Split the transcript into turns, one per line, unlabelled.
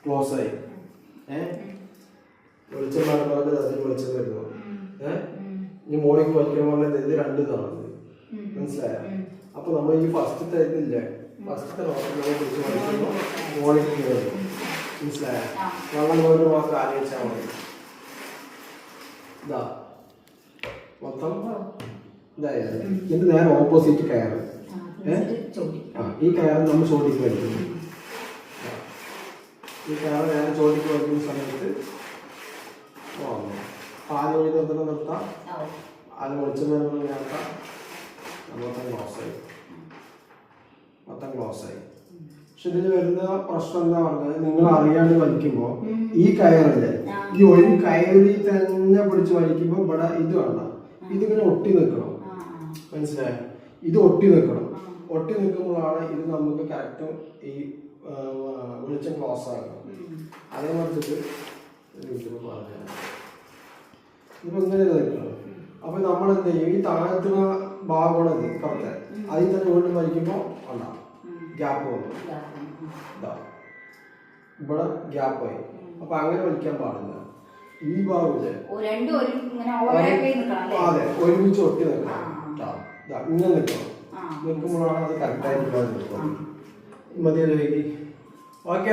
Close ആയി. വെളിച്ചം മാറുമ്പോൾ അതിൽ വെളിച്ചം വരുന്നു. ഇനി മോളിക്ക് വലിക്കുമ്പോൾ ഇത് രണ്ടും കാണുന്നത് മനസ്സിലായ. അപ്പൊ നമ്മൾ ഈ ഫസ്റ്റത്തെ ഇതില്ലേ, ഫസ്റ്റത്തെ നോക്കുന്നത് പിടിച്ച് വലിക്കുമ്പോൾ മോളിക്ക് കയറും. മനസ്സിലായ. വെള്ളം കൊണ്ട് മാത്രം ആലോചിച്ചാൽ മതി. ഇതാ മൊത്തം ഇതായത്. ഇതിന്റെ നേരെ ഓപ്പോസിറ്റ് കയറ്. ഈ കയറ് നമ്മൾ ചോട്ടിക്ക് വലിക്കുന്നു. ഈ കയറ് നേരെ ചോട്ടിക്ക് വലിക്കുന്ന സമയത്ത് ആദ്യം ഒഴി നിർത്താം. ആദ്യം വെളിച്ചം വരുമ്പോൾ ഞാക്കാം. മൊത്തം ക്ലോസായി. പക്ഷെ ഇതിന് വരുന്ന പ്രശ്നം എന്താ പറഞ്ഞാൽ, നിങ്ങൾ അറിയാണ്ട് വലിക്കുമ്പോൾ ഈ കയറില്ലേ, ഈ ഒരു കയറിൽ തന്നെ പിടിച്ച് വലിക്കുമ്പോൾ ഇവിടെ ഇത് വേണ്ട, ഇതിങ്ങനെ ഒട്ടി നിൽക്കണം. മനസ്സിലായോ? ഇത് ഒട്ടി നിൽക്കണം. ഒട്ടി നിൽക്കുമ്പോഴാണ് ഇത് നമുക്ക് കറക്റ്റ് ഈ വെളിച്ചം ക്ലോസ് ആക്കണം. അതേ മറിച്ചിട്ട് പറഞ്ഞു ഇപ്പൊ ഇങ്ങനെ നിൽക്കണം. അപ്പൊ നമ്മൾ എന്ത് ചെയ്യും, ഈ താഴത്തുള്ള ഭാഗമാണത് പുറത്തെ, അതിൽ തന്നെ വീണ്ടും വലിക്കുമ്പോൾ ഉണ്ടാവും ഗ്യാപ്പ് വന്നു. ഇവിടെ ഗ്യാപ്പായി. അപ്പൊ അങ്ങനെ വലിക്കാൻ പാടില്ല. ഈ ഭാഗമില്ലേ, അതെ, ഒരുമിച്ച് ഒട്ടി നിൽക്കണം. ഇങ്ങനെ നിൽക്കണം. നിൽക്കുമ്പോഴാണ് അത് കറക്റ്റായിട്ടുള്ളത്. മതിയല്ലോ. ഓക്കെ.